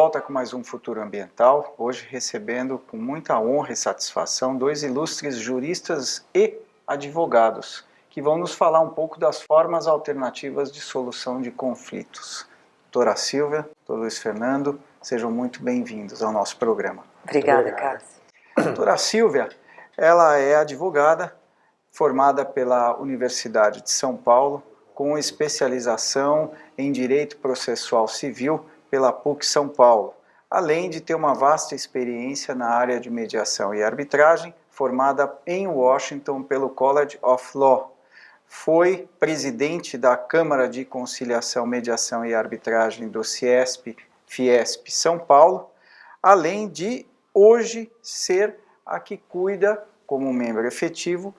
volta com mais um Futuro Ambiental, hoje recebendo com muita honra e satisfação dois ilustres juristas e advogados, que vão nos falar um pouco das formas alternativas de solução de conflitos. Doutora Silvia, doutor Luiz Fernando, sejam muito bem-vindos ao nosso programa. Obrigada, Cássio. Doutora Silvia, ela é advogada, formada pela Universidade de São Paulo, com especialização em Direito Processual Civil pela PUC São Paulo, além de ter uma vasta experiência na área de mediação e arbitragem, formada em Washington pelo College of Law. Foi presidente da Câmara de Conciliação, Mediação e Arbitragem do Fiesp São Paulo, além de hoje ser a que cuida, como membro efetivo,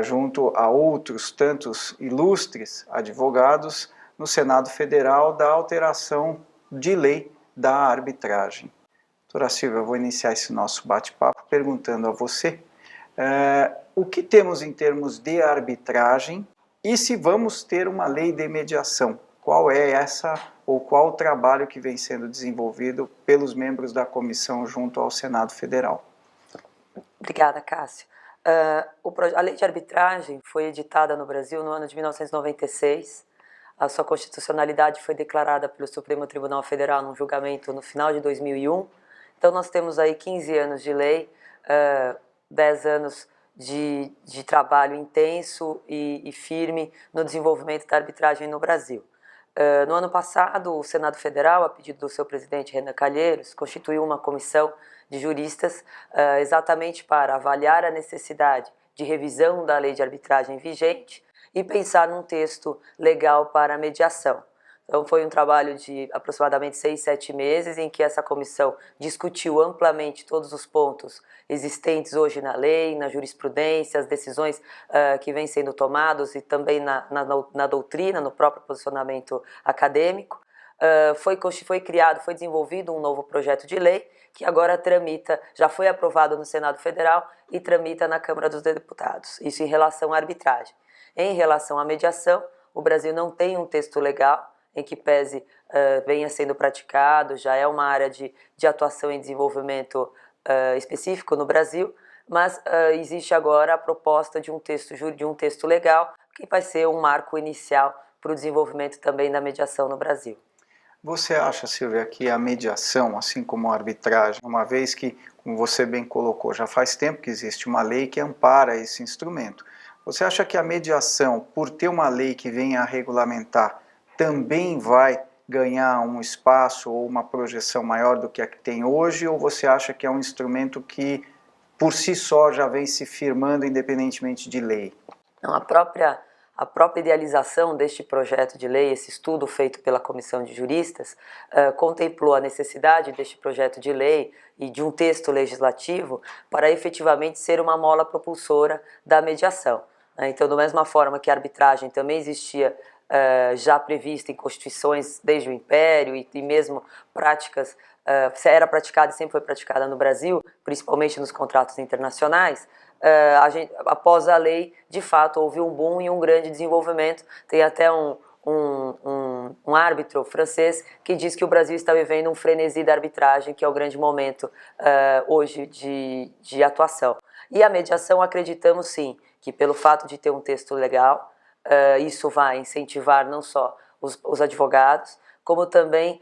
junto a outros tantos ilustres advogados, no Senado Federal, da alteração de lei da arbitragem. Doutora Silvia, eu vou iniciar esse nosso bate-papo perguntando a você o que temos em termos de arbitragem e se vamos ter uma lei de mediação. Qual é essa ou qual o trabalho que vem sendo desenvolvido pelos membros da comissão junto ao Senado Federal? Obrigada, Cássio. A lei de arbitragem foi editada no Brasil no ano de 1996. A sua constitucionalidade foi declarada pelo Supremo Tribunal Federal num julgamento no final de 2001. Então nós temos aí 15 anos de lei, 10 anos de trabalho intenso e firme no desenvolvimento da arbitragem no Brasil. No ano passado, o Senado Federal, a pedido do seu presidente Renan Calheiros, constituiu uma comissão de juristas exatamente para avaliar a necessidade de revisão da lei de arbitragem vigente e pensar num texto legal para a mediação. Então foi um trabalho de aproximadamente 6, 7 meses em que essa comissão discutiu amplamente todos os pontos existentes hoje na lei, na jurisprudência, as decisões que vêm sendo tomadas e também na doutrina, no próprio posicionamento acadêmico. Foi desenvolvido um novo projeto de lei que agora tramita, já foi aprovado no Senado Federal e tramita na Câmara dos Deputados. Isso em relação à arbitragem. Em relação à mediação, o Brasil não tem um texto legal em que pese venha sendo praticado, já é uma área de atuação e desenvolvimento específico no Brasil, mas existe agora a proposta de um texto legal que vai ser um marco inicial para o desenvolvimento também da mediação no Brasil. Você acha, Silvia, que a mediação, assim como a arbitragem, uma vez que, como você bem colocou, já faz tempo que existe uma lei que ampara esse instrumento, você acha que a mediação, por ter uma lei que venha a regulamentar, também vai ganhar um espaço ou uma projeção maior do que a que tem hoje, ou você acha que é um instrumento que, por si só, já vem se firmando independentemente de lei? Não, a própria idealização deste projeto de lei, esse estudo feito pela comissão de juristas, contemplou a necessidade deste projeto de lei e de um texto legislativo para efetivamente ser uma mola propulsora da mediação. Então, da mesma forma que a arbitragem também existia já prevista em constituições desde o Império e mesmo práticas, era praticada e sempre foi praticada no Brasil, principalmente nos contratos internacionais, após a lei, de fato, houve um boom e um grande desenvolvimento. Tem até um árbitro francês que diz que o Brasil está vivendo um frenesi da arbitragem, que é o grande momento hoje de atuação. E a mediação, acreditamos sim, que pelo fato de ter um texto legal, isso vai incentivar não só os advogados, como também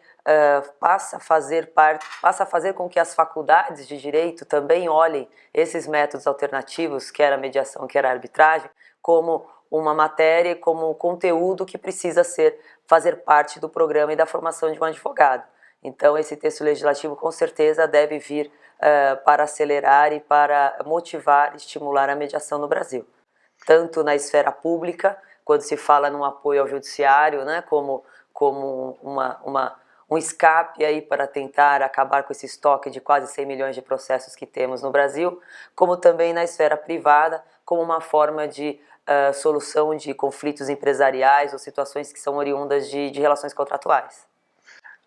passa a fazer com que as faculdades de direito também olhem esses métodos alternativos, quer a mediação, quer a arbitragem, como uma matéria, como um conteúdo que precisa fazer parte do programa e da formação de um advogado. Então esse texto legislativo com certeza deve vir para acelerar e para motivar e estimular a mediação no Brasil. Tanto na esfera pública, quando se fala num apoio ao judiciário, né, como um escape aí para tentar acabar com esse estoque de quase 100 milhões de processos que temos no Brasil, como também na esfera privada, como uma forma de solução de conflitos empresariais ou situações que são oriundas de relações contratuais.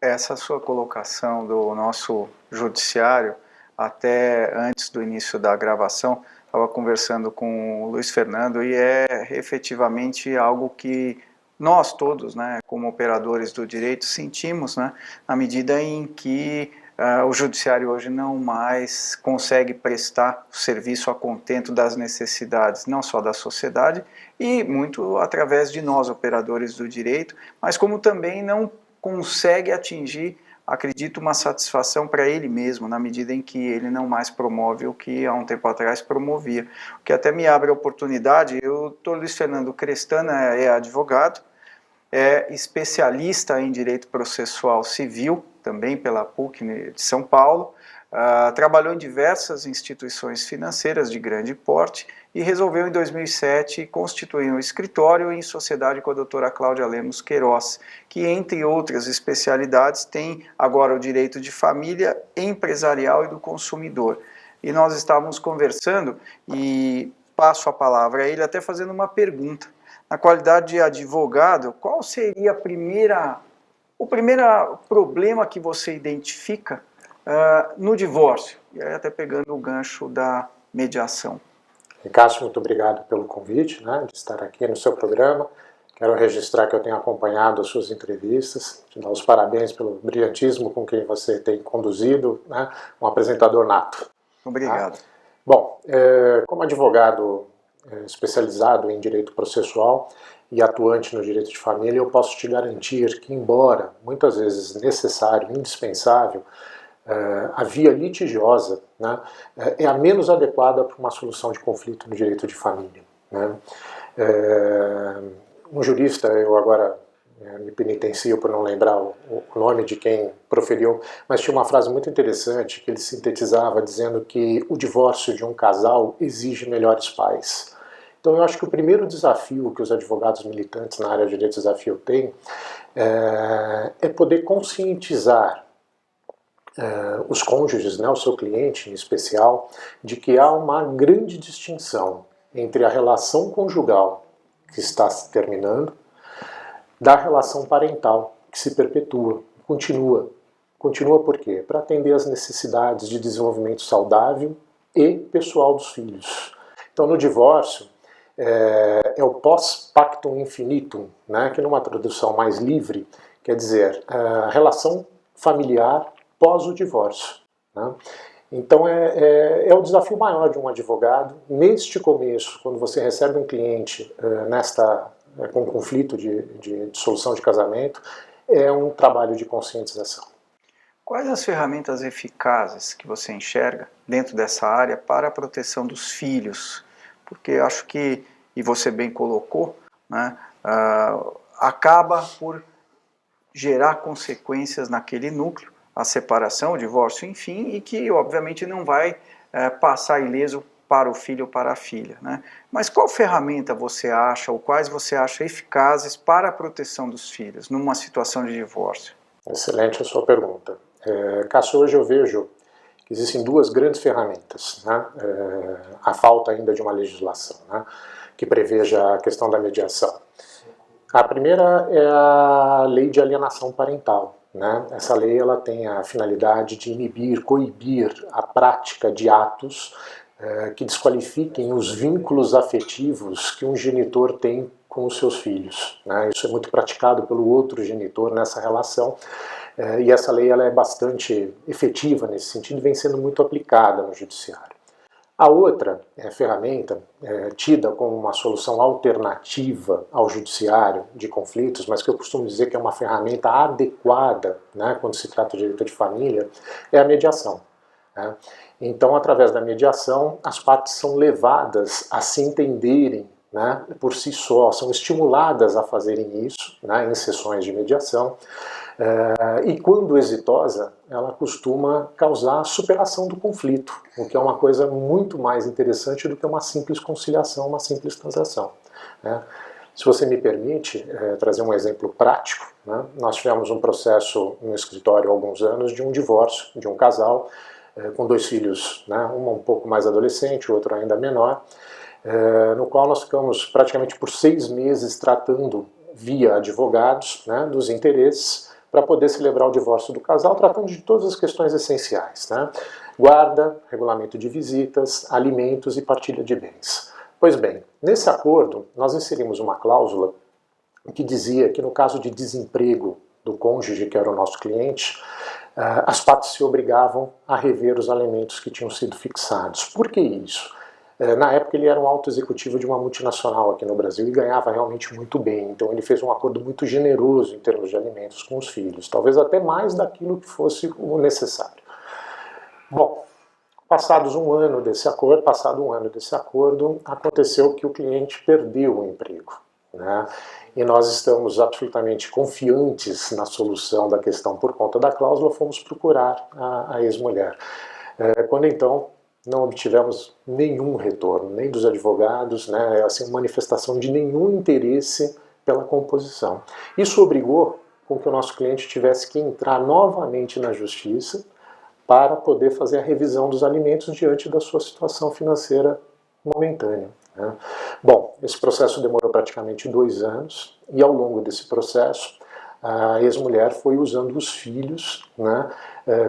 Essa sua colocação do nosso judiciário, até antes do início da gravação, estava conversando com o Luiz Fernando e é efetivamente algo que nós todos, né, como operadores do direito, sentimos, né, na medida em que o judiciário hoje não mais consegue prestar o serviço a contento das necessidades, não só da sociedade, e muito através de nós, operadores do direito, mas como também não consegue atingir, acredito, uma satisfação para ele mesmo, na medida em que ele não mais promove o que há um tempo atrás promovia. O que até me abre a oportunidade, eu estou Luiz Fernando Crestana, é advogado, é especialista em direito processual civil, também pela PUC de São Paulo, trabalhou em diversas instituições financeiras de grande porte e resolveu em 2007 constituir um escritório em sociedade com a doutora Cláudia Lemos Queiroz, que entre outras especialidades tem agora o direito de família, empresarial e do consumidor. E nós estávamos conversando e passo a palavra a ele até fazendo uma pergunta. Na qualidade de advogado, qual seria o primeiro problema que você identifica no divórcio? E aí até pegando o gancho da mediação. Cássio, muito obrigado pelo convite, né, de estar aqui no seu programa. Quero registrar que eu tenho acompanhado as suas entrevistas, te dar os parabéns pelo brilhantismo com quem você tem conduzido, né, um apresentador nato. Obrigado. Tá? Bom, como advogado especializado em direito processual e atuante no direito de família, eu posso te garantir que, embora muitas vezes necessário, indispensável, a via litigiosa, né, é a menos adequada para uma solução de conflito no direito de família. Né? Um jurista, eu agora me penitencio por não lembrar o nome de quem proferiu, mas tinha uma frase muito interessante que ele sintetizava dizendo que o divórcio de um casal exige melhores pais. Então eu acho que o primeiro desafio que os advogados militantes na área de direito de desafio têm é poder conscientizar os cônjuges, né, o seu cliente em especial, de que há uma grande distinção entre a relação conjugal que está se terminando da relação parental que se perpetua, continua. Continua por quê? Para atender às necessidades de desenvolvimento saudável e pessoal dos filhos. Então no divórcio é o pós-pactum infinitum, né, que numa tradução mais livre quer dizer a relação familiar pós o divórcio. Né? Então é o desafio maior de um advogado, neste começo, quando você recebe um cliente com conflito de dissolução de casamento, é um trabalho de conscientização. Quais as ferramentas eficazes que você enxerga dentro dessa área para a proteção dos filhos? Porque acho que, e você bem colocou, né, acaba por gerar consequências naquele núcleo, a separação, o divórcio, enfim, e que obviamente não vai passar ileso para o filho ou para a filha. Né? Mas qual ferramenta você acha, ou quais você acha eficazes para a proteção dos filhos numa situação de divórcio? Excelente a sua pergunta. Cássio, hoje eu vejo que existem duas grandes ferramentas, né? A falta ainda de uma legislação, né, que preveja a questão da mediação. A primeira é a lei de alienação parental. Né? Essa lei ela tem a finalidade de inibir, coibir a prática de atos que desqualifiquem os vínculos afetivos que um genitor tem com os seus filhos. Né? Isso é muito praticado pelo outro genitor nessa relação, e essa lei ela é bastante efetiva nesse sentido e vem sendo muito aplicada no judiciário. A outra ferramenta, tida como uma solução alternativa ao judiciário de conflitos, mas que eu costumo dizer que é uma ferramenta adequada, né, quando se trata de direito de família, é a mediação. Né? Então, através da mediação, as partes são levadas a se entenderem, né, por si só, são estimuladas a fazerem isso, né, em sessões de mediação, e quando exitosa, ela costuma causar a superação do conflito, o que é uma coisa muito mais interessante do que uma simples conciliação, uma simples transação. Né? Se você me permite trazer um exemplo prático, né? Nós tivemos um processo no escritório há alguns anos de um divórcio de um casal com dois filhos, né? Um pouco mais adolescente, o outro ainda menor, no qual nós ficamos praticamente por 6 meses tratando via advogados, né, dos interesses para poder celebrar o divórcio do casal, tratando de todas as questões essenciais, né? Guarda, regulamento de visitas, alimentos e partilha de bens. Pois bem, nesse acordo nós inserimos uma cláusula que dizia que no caso de desemprego do cônjuge, que era o nosso cliente, as partes se obrigavam a rever os alimentos que tinham sido fixados. Por que isso? Na época ele era um alto executivo de uma multinacional aqui no Brasil e ganhava realmente muito bem, então ele fez um acordo muito generoso em termos de alimentos com os filhos, talvez até mais daquilo que fosse o necessário. Bom, passado um ano desse acordo, aconteceu que o cliente perdeu o emprego, né? E nós estamos absolutamente confiantes na solução da questão por conta da cláusula, fomos procurar a ex-mulher. Quando então não obtivemos nenhum retorno, nem dos advogados, né, assim, manifestação de nenhum interesse pela composição. Isso obrigou com que o nosso cliente tivesse que entrar novamente na justiça para poder fazer a revisão dos alimentos diante da sua situação financeira momentânea, né? Bom, esse processo demorou praticamente 2 anos e ao longo desse processo a ex-mulher foi usando os filhos, né,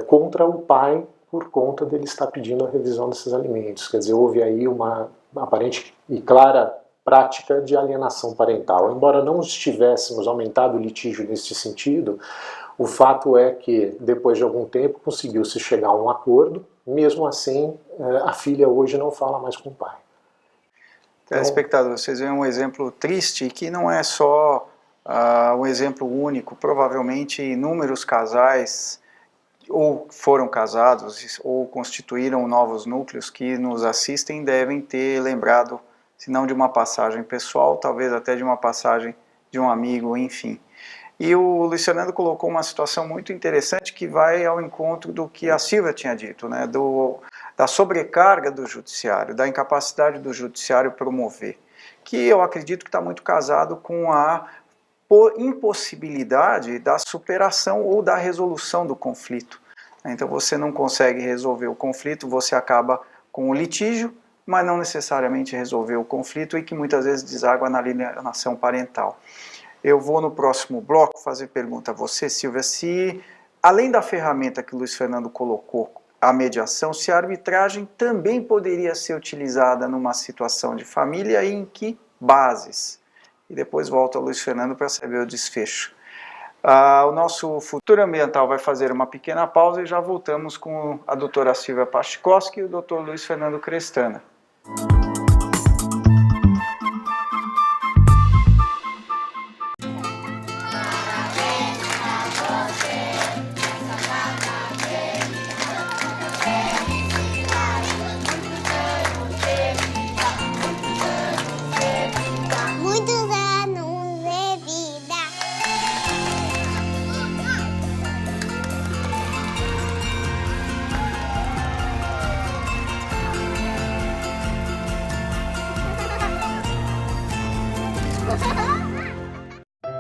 contra o pai por conta dele estar pedindo a revisão desses alimentos. Quer dizer, houve aí uma aparente e clara prática de alienação parental. Embora não estivéssemos aumentado o litígio nesse sentido, o fato é que, depois de algum tempo, conseguiu-se chegar a um acordo. Mesmo assim, a filha hoje não fala mais com o pai. Telespectador, vocês veem um exemplo triste que não é só um exemplo único. Provavelmente inúmeros casais ou foram casados ou constituíram novos núcleos que nos assistem devem ter lembrado, se não de uma passagem pessoal, talvez até de uma passagem de um amigo, enfim. E o Luiz Fernando colocou uma situação muito interessante que vai ao encontro do que a Silvia tinha dito, né, da sobrecarga do judiciário, da incapacidade do judiciário promover, que eu acredito que está muito casado com a impossibilidade da superação ou da resolução do conflito. Então você não consegue resolver o conflito, você acaba com o litígio, mas não necessariamente resolver o conflito e que muitas vezes deságua na alienação parental. Eu vou no próximo bloco fazer pergunta a você, Silvia, se além da ferramenta que o Luiz Fernando colocou, a mediação, se a arbitragem também poderia ser utilizada numa situação de família e em que bases. E depois volto ao Luiz Fernando para saber o desfecho. O nosso Futuro Ambiental vai fazer uma pequena pausa e já voltamos com a doutora Silvia Pachkowski e o doutor Luiz Fernando Crestana.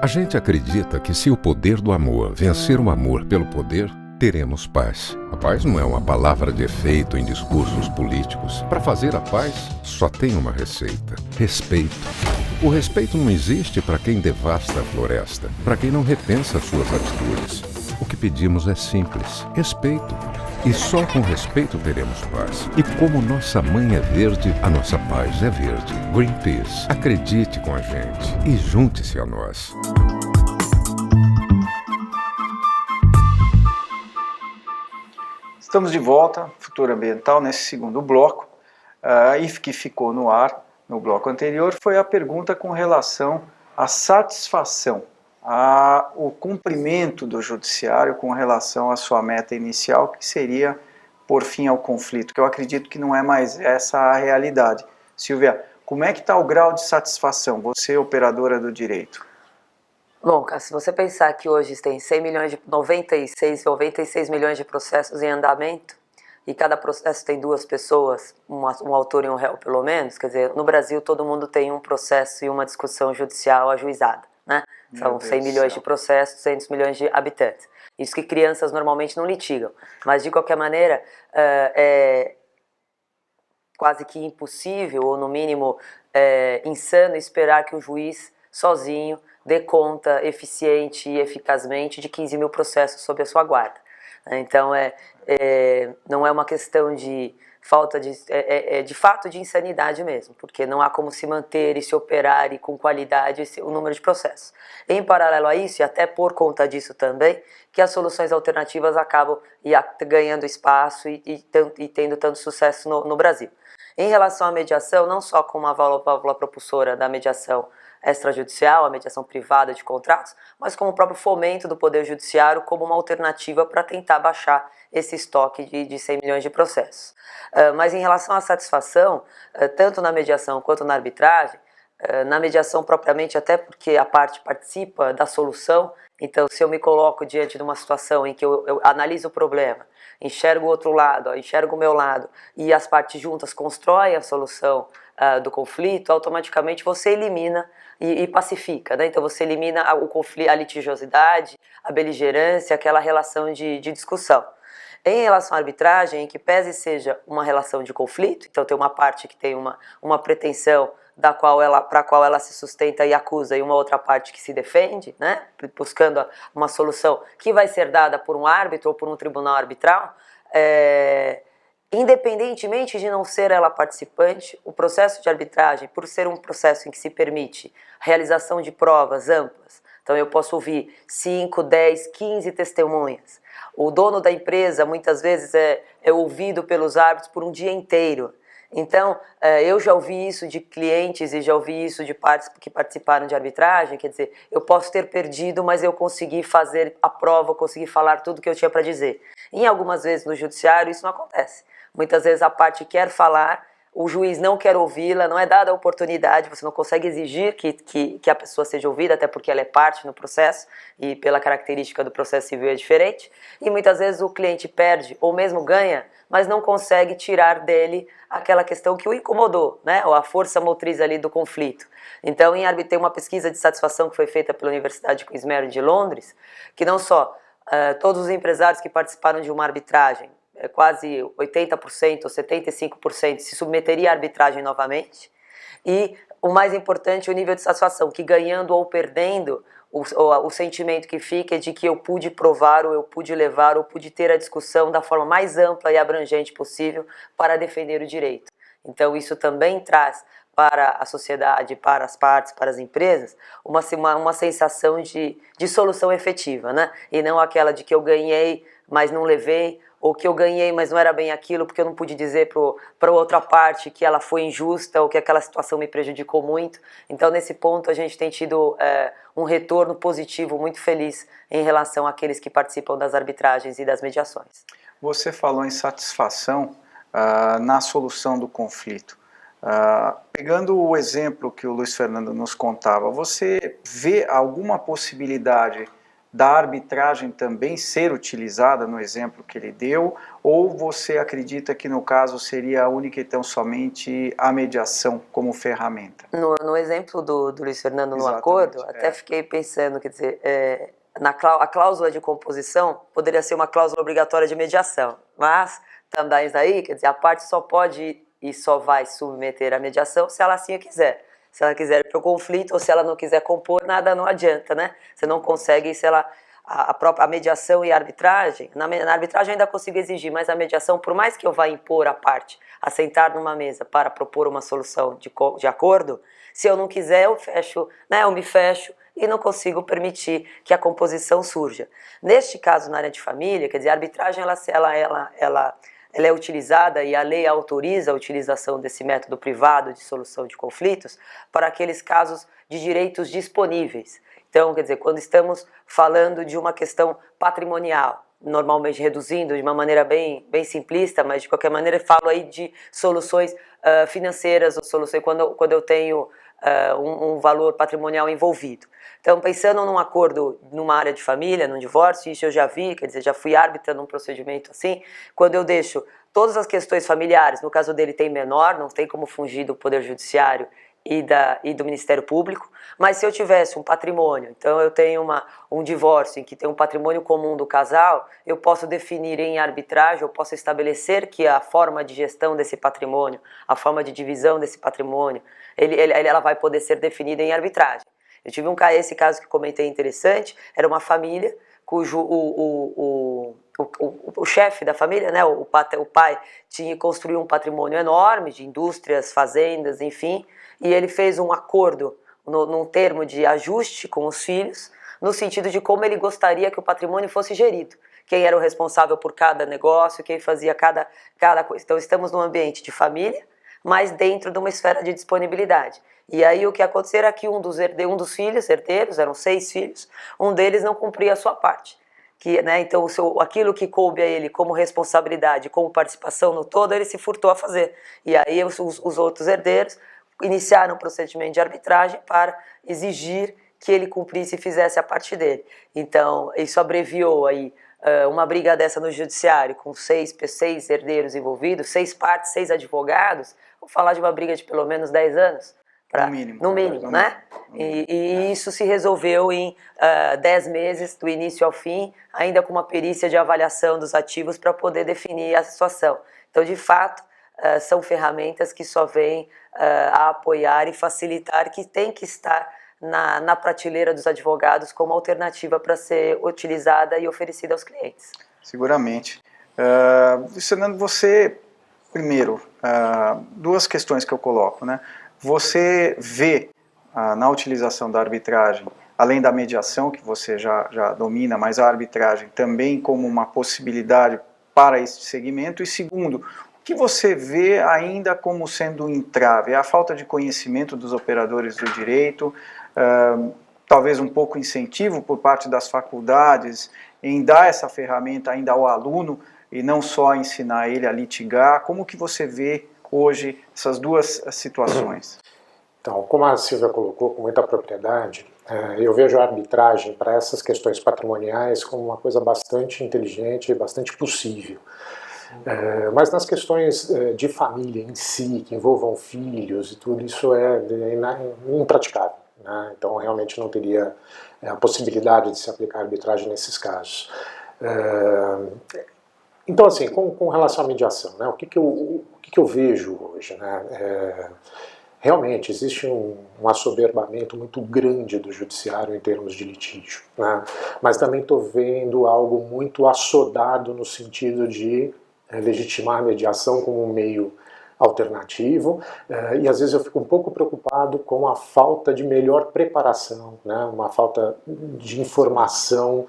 A gente acredita que se o poder do amor vencer o amor pelo poder, teremos paz. A paz não é uma palavra de efeito em discursos políticos. Para fazer a paz, só tem uma receita: respeito. O respeito não existe para quem devasta a floresta, para quem não repensa suas atitudes. O que pedimos é simples: respeito. E só com respeito teremos paz. E como nossa mãe é verde, a nossa paz é verde. Greenpeace, acredite com a gente e junte-se a nós. Estamos de volta, Futuro Ambiental, nesse segundo bloco. E que ficou no ar no bloco anterior foi a pergunta com relação à satisfação, o cumprimento do judiciário com relação à sua meta inicial, que seria por fim ao conflito, que eu acredito que não é mais essa a realidade. Silvia, como é que está o grau de satisfação, você operadora do direito? Bom, se você pensar que hoje tem 96 milhões de processos em andamento, e cada processo tem 2 pessoas, um autor e um réu pelo menos, quer dizer, no Brasil todo mundo tem um processo e uma discussão judicial ajuizada, né? São 100 milhões de processos, 200 milhões de habitantes. Isso que crianças normalmente não litigam. Mas, de qualquer maneira, é quase que impossível, ou no mínimo insano, esperar que o juiz sozinho dê conta eficiente e eficazmente de 15 mil processos sob a sua guarda. Então, não é uma questão de falta de fato de insanidade mesmo, porque não há como se manter e se operar e com qualidade o número de processos. Em paralelo a isso, e até por conta disso também, que as soluções alternativas acabam ganhando espaço e tendo tanto sucesso no Brasil. Em relação à mediação, não só como a válvula propulsora da mediação extrajudicial, a mediação privada de contratos, mas como o próprio fomento do Poder Judiciário como uma alternativa para tentar baixar esse estoque de 100 milhões de processos. Mas em relação à satisfação, tanto na mediação quanto na arbitragem, na mediação propriamente, até porque a parte participa da solução, então se eu me coloco diante de uma situação em que eu analiso o problema, enxergo o outro lado, enxergo o meu lado, e as partes juntas constroem a solução do conflito, automaticamente você elimina e pacifica, né? Então você elimina o conflito, a litigiosidade, a beligerância, aquela relação de discussão. Em relação à arbitragem, em que pese seja uma relação de conflito, então tem uma parte que tem uma pretensão para a qual ela se sustenta e acusa, e uma outra parte que se defende, né, buscando uma solução que vai ser dada por um árbitro ou por um tribunal arbitral, independentemente de não ser ela participante, o processo de arbitragem, por ser um processo em que se permite realização de provas amplas, então eu posso ouvir 5, 10, 15 testemunhas. O dono da empresa muitas vezes é ouvido pelos árbitros por um dia inteiro. Então, eu já ouvi isso de clientes e já ouvi isso de partes que participaram de arbitragem, quer dizer, eu posso ter perdido, mas eu consegui fazer a prova, eu consegui falar tudo o que eu tinha para dizer. Em algumas vezes no judiciário isso não acontece. Muitas vezes a parte quer falar, o juiz não quer ouvi-la, não é dada a oportunidade, você não consegue exigir que a pessoa seja ouvida, até porque ela é parte no processo e pela característica do processo civil é diferente. E muitas vezes o cliente perde ou mesmo ganha, mas não consegue tirar dele aquela questão que o incomodou, né? Ou a força motriz ali do conflito. Então, tem uma pesquisa de satisfação que foi feita pela Universidade Queen's Mary de Londres, que não só todos os empresários que participaram de uma arbitragem, quase 80% ou 75% se submeteria à arbitragem novamente, e o mais importante, o nível de satisfação, que ganhando ou perdendo, o sentimento que fica é de que eu pude provar, ou eu pude levar, ou pude ter a discussão da forma mais ampla e abrangente possível para defender o direito. Então isso também traz para a sociedade, para as partes, para as empresas, uma sensação de solução efetiva, né? E não aquela de que eu ganhei, mas não levei, ou que eu ganhei, mas não era bem aquilo, porque eu não pude dizer para a outra parte que ela foi injusta ou que aquela situação me prejudicou muito. Então, nesse ponto, a gente tem tido um retorno positivo muito feliz em relação àqueles que participam das arbitragens e das mediações. Você falou em satisfação na solução do conflito. Pegando o exemplo que o Luiz Fernando nos contava, você vê alguma possibilidade da arbitragem também ser utilizada no exemplo que ele deu, ou você acredita que no caso seria única e tão somente a mediação como ferramenta? No exemplo do Luiz Fernando no Exatamente, acordo, até fiquei pensando, quer dizer, a cláusula de composição poderia ser uma cláusula obrigatória de mediação, mas também daí, quer dizer, a parte só pode e só vai submeter à mediação se ela assim o quiser. Se ela quiser ir para o conflito ou se ela não quiser compor, nada não adianta, né? Você não consegue, se ela, a mediação e a arbitragem, na arbitragem eu ainda consigo exigir, mas a mediação, por mais que eu vá impor a parte a sentar numa mesa para propor uma solução de acordo, se eu não quiser eu fecho, né? Eu me fecho e não consigo permitir que a composição surja. Neste caso, na área de família, quer dizer, a arbitragem ela é utilizada e a lei autoriza a utilização desse método privado de solução de conflitos para aqueles casos de direitos disponíveis. Então, quer dizer, quando estamos falando de uma questão patrimonial, normalmente reduzindo de uma maneira bem simplista, mas de qualquer maneira falo aí de soluções financeiras ou soluções quando eu tenho um valor patrimonial envolvido. Então, pensando num acordo numa área de família, num divórcio, isso eu já vi, quer dizer, já fui árbitra num procedimento assim, quando eu deixo todas as questões familiares, no caso dele tem menor, não tem como fugir do Poder Judiciário e do Ministério Público, mas se eu tivesse um patrimônio, então eu tenho um divórcio em que tem um patrimônio comum do casal, eu posso definir em arbitragem, eu posso estabelecer que a forma de gestão desse patrimônio, a forma de divisão desse patrimônio, ela vai poder ser definida em arbitragem. Eu tive esse caso que comentei interessante, era uma família cujo o chefe da família, né, o pai, construiu um patrimônio enorme de indústrias, fazendas, enfim, e ele fez um acordo num termo de ajuste com os filhos, no sentido de como ele gostaria que o patrimônio fosse gerido. Quem era o responsável por cada negócio, quem fazia cada coisa. Então, estamos num ambiente de família, mas dentro de uma esfera de disponibilidade. E aí, o que aconteceu era que um dos filhos, herdeiros, eram 6 filhos, um deles não cumpria a sua parte. Né, então, aquilo que coube a ele como responsabilidade, como participação no todo, ele se furtou a fazer. E aí, os outros herdeiros iniciaram um procedimento de arbitragem para exigir que ele cumprisse e fizesse a parte dele. Então, isso abreviou aí uma briga dessa no judiciário, com 6 herdeiros envolvidos, 6 partes, 6 advogados. Vou falar de uma briga de pelo menos 10 anos. No mínimo, né? E isso se resolveu em 10 meses, do início ao fim, ainda com uma perícia de avaliação dos ativos para poder definir a situação. Então, de fato, são ferramentas que só vêm a apoiar e facilitar, que tem que estar na prateleira dos advogados como alternativa para ser utilizada e oferecida aos clientes. Seguramente. Fernando, você, primeiro, 2 questões que eu coloco, né? Você vê na utilização da arbitragem, além da mediação, que você já domina, mas a arbitragem também como uma possibilidade para esse segmento? E segundo, o que você vê ainda como sendo um entrave? É a falta de conhecimento dos operadores do direito, talvez um pouco incentivo por parte das faculdades em dar essa ferramenta ainda ao aluno e não só ensinar ele a litigar. Como que você vê hoje essas 2 situações? Então, como a Silvia colocou com muita propriedade, eu vejo a arbitragem para essas questões patrimoniais como uma coisa bastante inteligente e bastante possível. Mas nas questões de família em si, que envolvam filhos e tudo, isso é impraticável, né? Então, realmente não teria a possibilidade de se aplicar arbitragem nesses casos. Então, assim, com relação à mediação, né, o que eu vejo hoje, né? Realmente existe um assoberbamento muito grande do judiciário em termos de litígio, né? Mas também estou vendo algo muito assodado no sentido de legitimar a mediação como um meio alternativo, e às vezes eu fico um pouco preocupado com a falta de melhor preparação, né? Uma falta de informação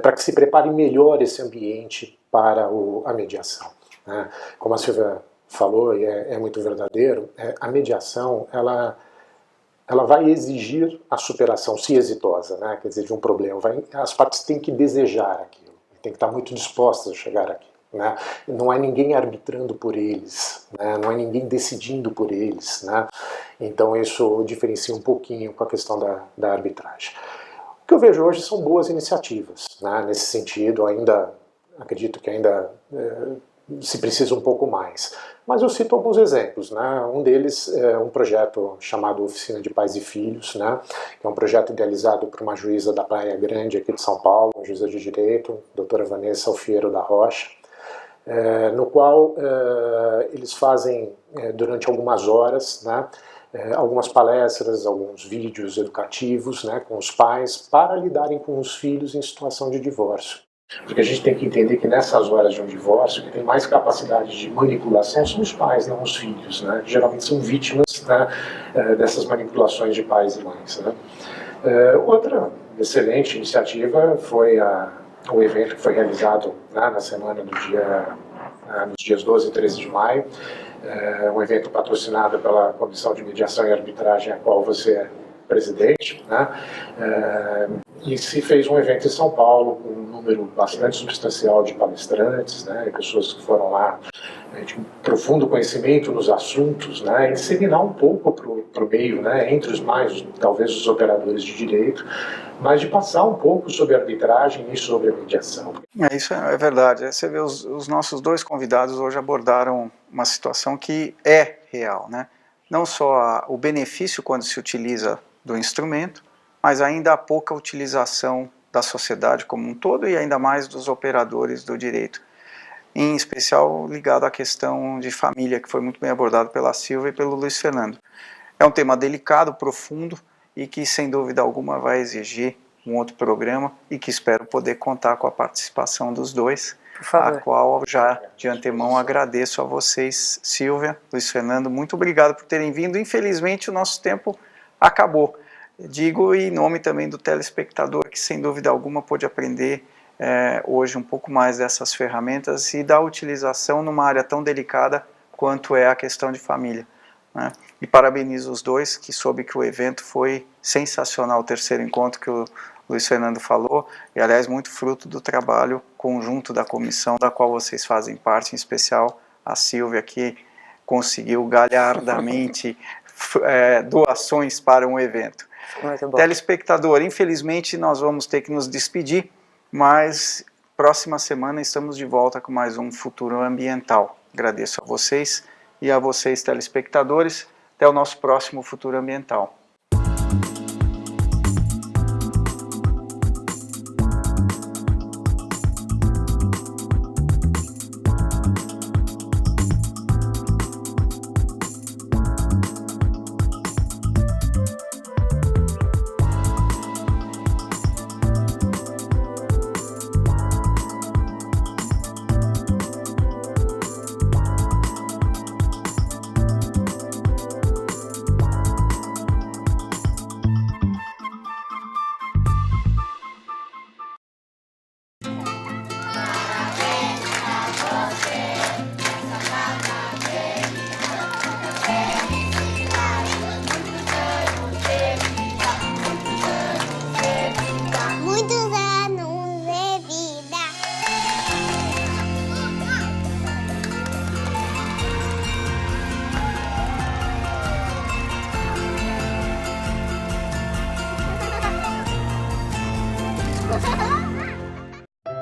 para que se prepare melhor esse ambiente para a mediação, né? Como a Silvia falou, e é muito verdadeiro, a mediação ela vai exigir a superação, se exitosa, né? Quer dizer, de um problema. As partes têm que desejar aquilo, têm que estar muito dispostas a chegar aqui, né? Não é ninguém arbitrando por eles, né? Não é ninguém decidindo por eles, né? Então isso diferencia um pouquinho com a questão da arbitragem. O que eu vejo hoje são boas iniciativas, né? Nesse sentido, acredito que ainda se precisa um pouco mais. Mas eu cito alguns exemplos, né? Um deles é um projeto chamado Oficina de Pais e Filhos, né? Que é um projeto idealizado por uma juíza da Praia Grande aqui de São Paulo, uma juíza de direito, doutora Vanessa Alfiero da Rocha, no qual eles fazem durante algumas horas, né, algumas palestras, alguns vídeos educativos, né, com os pais para lidarem com os filhos em situação de divórcio. Porque a gente tem que entender que nessas horas de um divórcio, quem tem mais capacidade de manipulação são os pais, não os filhos, né, que geralmente são vítimas, né, dessas manipulações de pais e mães, né. Outra excelente iniciativa foi o evento que foi realizado, né, na semana nos dias 12 e 13 de maio, um evento patrocinado pela Comissão de Mediação e Arbitragem, a qual você é presidente, né, e se fez um evento em São Paulo com um número bastante substancial de palestrantes, né, pessoas que foram lá de um profundo conhecimento nos assuntos, né, e disseminar um pouco para o meio, né, entre talvez os operadores de direito, mas de passar um pouco sobre a arbitragem e sobre a mediação. Isso é verdade. Você vê, os nossos 2 convidados hoje abordaram uma situação que é real, né? Não só o benefício quando se utiliza do instrumento, mas ainda a pouca utilização da sociedade como um todo e ainda mais dos operadores do direito, em especial ligado à questão de família, que foi muito bem abordado pela Silvia e pelo Luiz Fernando. É um tema delicado, profundo e que, sem dúvida alguma, vai exigir um outro programa e que espero poder contar com a participação dos dois, Por favor. a qual já de antemão agradeço a vocês, Silvia, Luiz Fernando, muito obrigado por terem vindo. Infelizmente o nosso tempo acabou. Digo em nome também do telespectador que sem dúvida alguma pôde aprender hoje um pouco mais dessas ferramentas e da utilização numa área tão delicada quanto é a questão de família, né? E parabenizo os dois, que soube que o evento foi sensacional, o terceiro encontro que o Luiz Fernando falou, e aliás muito fruto do trabalho conjunto da comissão da qual vocês fazem parte, em especial a Silvia, que conseguiu galhardamente doações para um evento. Muito bom. Telespectador, infelizmente nós vamos ter que nos despedir, mas próxima semana estamos de volta com mais um Futuro Ambiental. Agradeço a vocês e a vocês telespectadores. Até o nosso próximo Futuro Ambiental.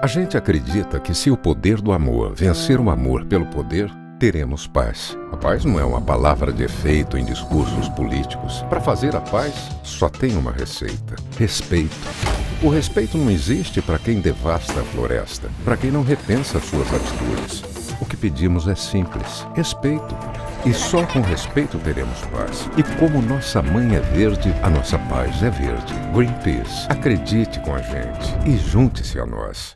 A gente acredita que se o poder do amor vencer o amor pelo poder, teremos paz. A paz não é uma palavra de efeito em discursos políticos. Para fazer a paz, só tem uma receita: respeito. O respeito não existe para quem devasta a floresta, para quem não repensa suas atitudes. O que pedimos é simples: respeito. E só com respeito teremos paz. E como nossa mãe é verde, a nossa paz é verde. Greenpeace, acredite com a gente e junte-se a nós.